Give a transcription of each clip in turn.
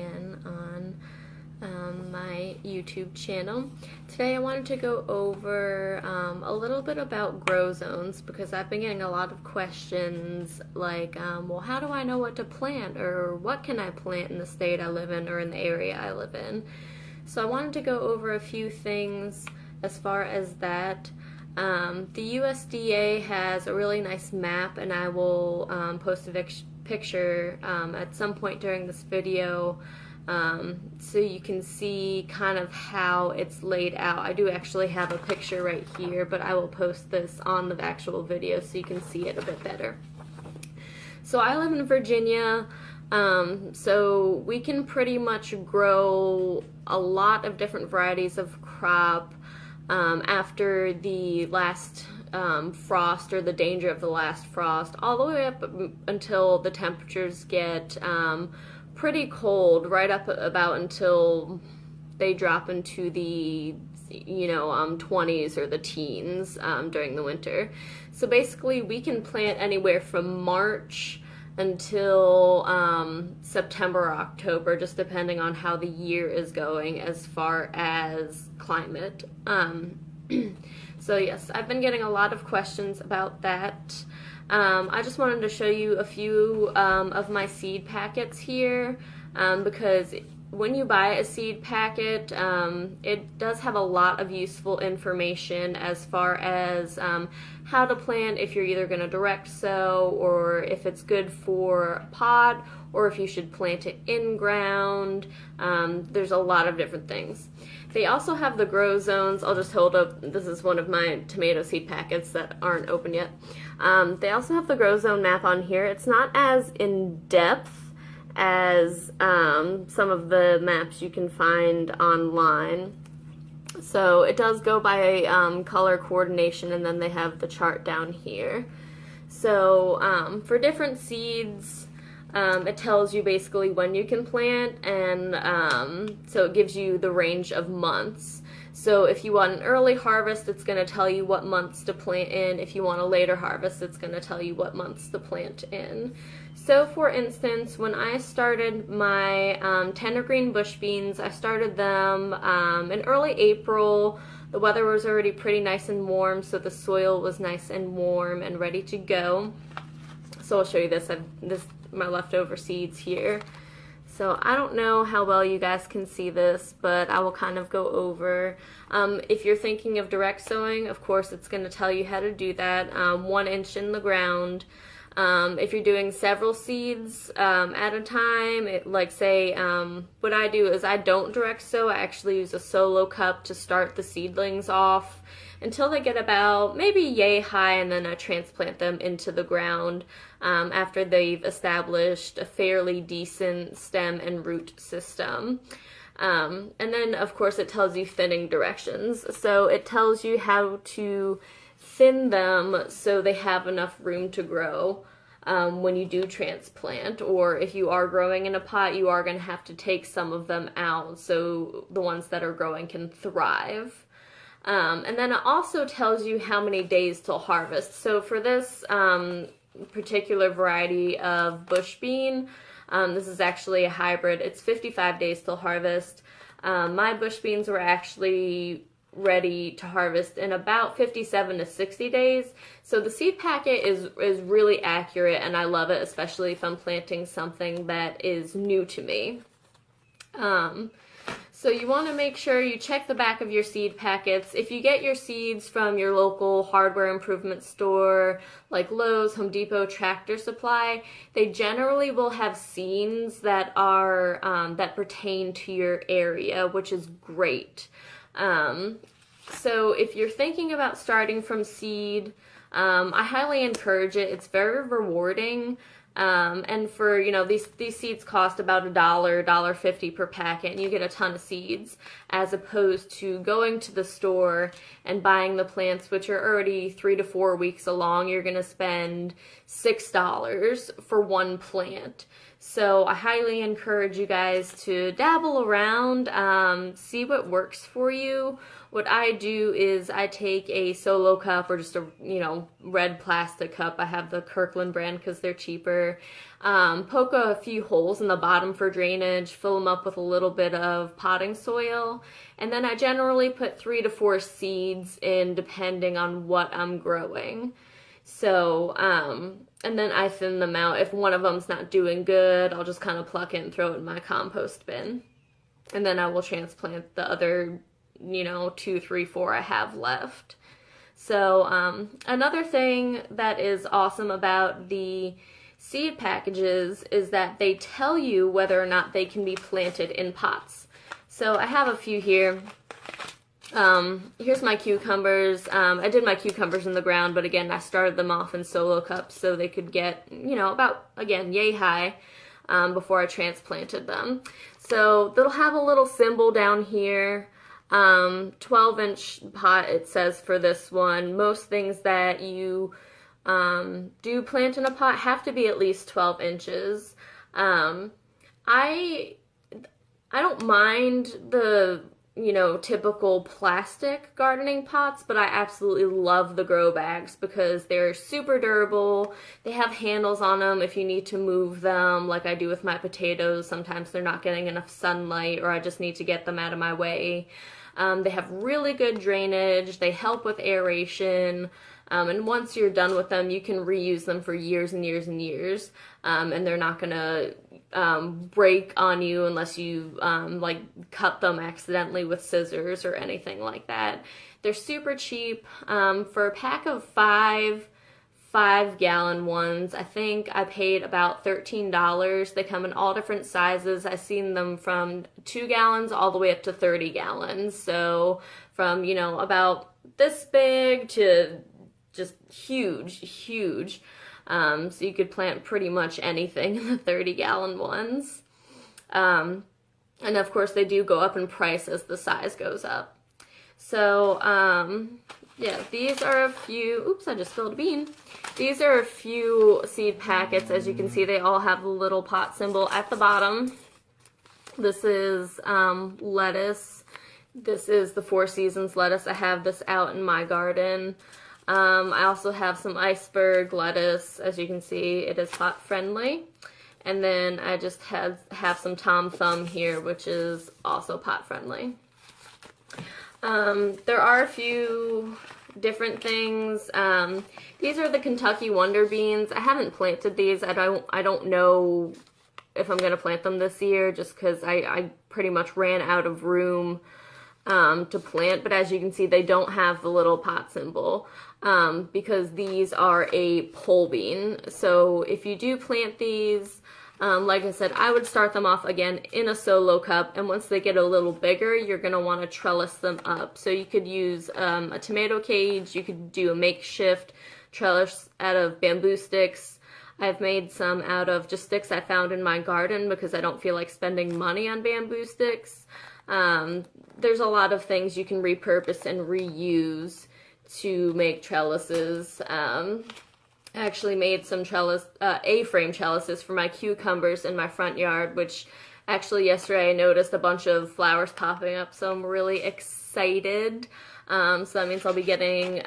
again on my YouTube channel. Today I wanted to go over a little bit about grow zones because I've been getting a lot of questions like, well, how do I know what to plant, or what can I plant in the state I live in or in the area I live in? So I wanted to go over a few things as far as that. The USDA has a really nice map, and I will post a picture at some point during this video so you can see kind of how it's laid out. I do actually have a picture right here, but I will post this on the actual video so you can see it a bit better. So I live in Virginia, so we can pretty much grow a lot of different varieties of crop after the last frost, or the danger of the last frost, all the way up until the temperatures get pretty cold, right up about until they drop into the 20s or the teens during the winter. So basically we can plant anywhere from March until September or October, just depending on how the year is going as far as climate. So yes, I've been getting a lot of questions about that. I just wanted to show you a few of my seed packets here, because when you buy a seed packet, it does have a lot of useful information as far as how to plant, if you're either going to direct sow, or if it's good for pot, or if you should plant it in ground. There's a lot of different things. They also have the grow zones. I'll just hold up, this is one of my tomato seed packets that aren't open yet. They also have the grow zone map on here. It's not as in-depth as some of the maps you can find online. So it does go by color coordination, and then they have the chart down here. So for different seeds, it tells you basically when you can plant, and so it gives you the range of months. So if you want an early harvest, it's going to tell you what months to plant in. If you want a later harvest, it's going to tell you what months to plant in. So for instance, when I started my tender green bush beans, I started them in early April. The weather was already pretty nice and warm, so the soil was nice and warm and ready to go. So I'll show you this. My leftover seeds here. So I don't know how well you guys can see this, but I will kind of go over. If you're thinking of direct sowing, of course it's going to tell you how to do that, 1 inch in the ground. If you're doing several seeds at a time, what I do is I don't direct sow. I actually use a solo cup to start the seedlings off until they get about maybe yay high, and then I transplant them into the ground after they've established a fairly decent stem and root system. And then of course it tells you thinning directions. So it tells you how to thin them so they have enough room to grow when you do transplant, or if you are growing in a pot, you are going to have to take some of them out so the ones that are growing can thrive. And then it also tells you how many days till harvest. So for this particular variety of bush bean, this is actually a hybrid, it's 55 days till harvest. My bush beans were actually ready to harvest in about 57 to 60 days. So the seed packet is really accurate, and I love it, especially if I'm planting something that is new to me. So you want to make sure you check the back of your seed packets. If you get your seeds from your local hardware improvement store like Lowe's, Home Depot, Tractor Supply, they generally will have scenes that are that pertain to your area, which is great. So if you're thinking about starting from seed, I highly encourage it. It's very rewarding. And for, these seeds cost about $1.50 per packet, and you get a ton of seeds, as opposed to going to the store and buying the plants, which are already 3 to 4 weeks along. You're going to spend $6 for one plant. So I highly encourage you guys to dabble around, see what works for you. What I do is I take a solo cup or just a, red plastic cup. I have the Kirkland brand because they're cheaper. Poke a few holes in the bottom for drainage, fill them up with a little bit of potting soil, and then I generally put 3 to 4 seeds in depending on what I'm growing. So, and then I thin them out. If one of them's not doing good, I'll just kind of pluck it and throw it in my compost bin. And then I will transplant the other, 2, 3, 4 I have left. So, another thing that is awesome about the seed packages is that they tell you whether or not they can be planted in pots. So I have a few here. Here's my cucumbers. I did my cucumbers in the ground, but again, I started them off in solo cups so they could get, about, again, yay high, before I transplanted them. So they'll have a little symbol down here. 12-inch pot, it says for this one. Most things that you do plant in a pot have to be at least 12 inches. I don't mind the typical plastic gardening pots, but I absolutely love the grow bags because they're super durable. They have handles on them if you need to move them, like I do with my potatoes. Sometimes they're not getting enough sunlight or I just need to get them out of my way. They have really good drainage. They help with aeration. And once you're done with them, you can reuse them for years and years and years. And they're not going to break on you unless you cut them accidentally with scissors or anything like that. They're super cheap. For a pack of 5-gallon ones, I think I paid about $13. They come in all different sizes. I've seen them from 2 gallons all the way up to 30 gallons. So from, about this big to just huge. So you could plant pretty much anything in the 30-gallon ones. And of course they do go up in price as the size goes up. So, yeah, these are a few, oops, I just spilled a bean. These are a few seed packets. As you can see, they all have the little pot symbol at the bottom. This is lettuce. This is the 4 Seasons lettuce. I have this out in my garden. I also have some iceberg lettuce. As you can see, it is pot friendly. And then I just have some Tom Thumb here, which is also pot friendly. There are a few different things. These are the Kentucky Wonder Beans. I haven't planted these. I don't know if I'm going to plant them this year just because I pretty much ran out of room to plant, but as you can see, they don't have the little pot symbol because these are a pole bean. So if you do plant these, like I said, I would start them off again in a solo cup, and once they get a little bigger, you're going to want to trellis them up. So you could use a tomato cage, you could do a makeshift trellis out of bamboo sticks. I've made some out of just sticks I found in my garden because I don't feel like spending money on bamboo sticks. There's a lot of things you can repurpose and reuse to make trellises. I actually made some A-frame trellises for my cucumbers in my front yard, which actually yesterday I noticed a bunch of flowers popping up, so I'm really excited. So that means I'll be getting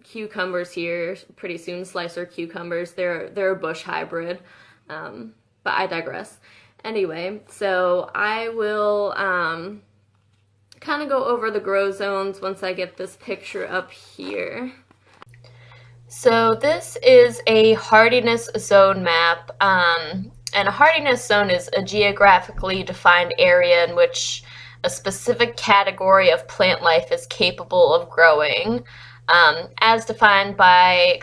cucumbers here pretty soon, slicer cucumbers. They're a bush hybrid, but I digress. Anyway, so I will kind of go over the grow zones once I get this picture up here. So this is a hardiness zone map, and a hardiness zone is a geographically defined area in which a specific category of plant life is capable of growing, as defined by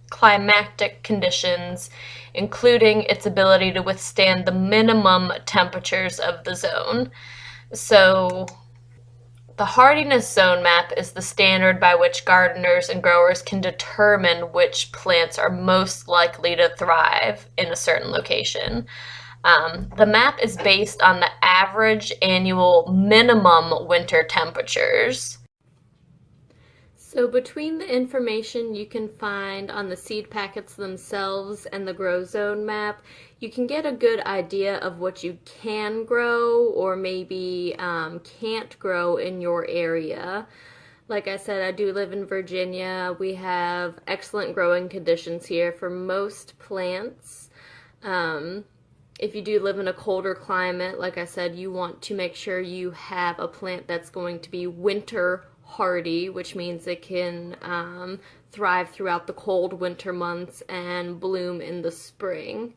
climatic conditions, including its ability to withstand the minimum temperatures of the zone. So the hardiness zone map is the standard by which gardeners and growers can determine which plants are most likely to thrive in a certain location. The map is based on the average annual minimum winter temperatures. So between the information you can find on the seed packets themselves and the grow zone map, you can get a good idea of what you can grow or maybe can't grow in your area. Like I said, I do live in Virginia. We have excellent growing conditions here for most plants. If you do live in a colder climate, like I said, you want to make sure you have a plant that's going to be winter hardy, which means it can thrive throughout the cold winter months and bloom in the spring.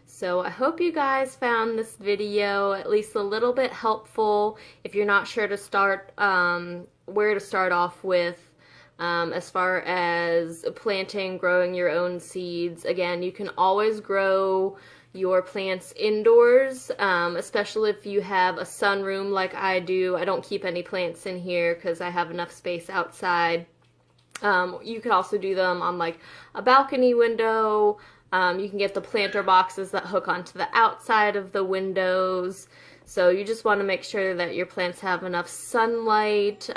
So I hope you guys found this video at least a little bit helpful. If you're not sure to start, where to start off with as far as planting, growing your own seeds, again, you can always grow your plants indoors, especially if you have a sunroom like I do. I don't keep any plants in here because I have enough space outside. You could also do them on like a balcony window. You can get the planter boxes that hook onto the outside of the windows. So you just want to make sure that your plants have enough sunlight,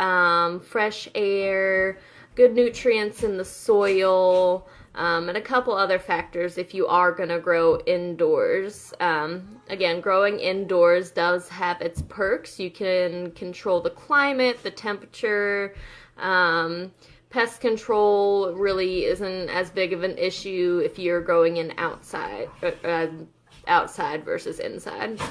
fresh air, good nutrients in the soil, and a couple other factors if you are going to grow indoors. Again, growing indoors does have its perks. You can control the climate, the temperature. Pest control really isn't as big of an issue if you're growing in outside versus inside.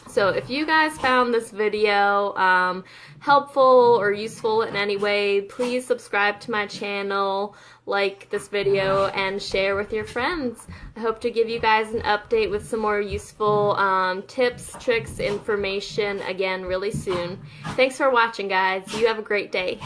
So if you guys found this video helpful or useful in any way, please subscribe to my channel, like this video, and share with your friends. I hope to give you guys an update with some more useful tips, tricks, information again really soon. Thanks for watching, guys. You have a great day.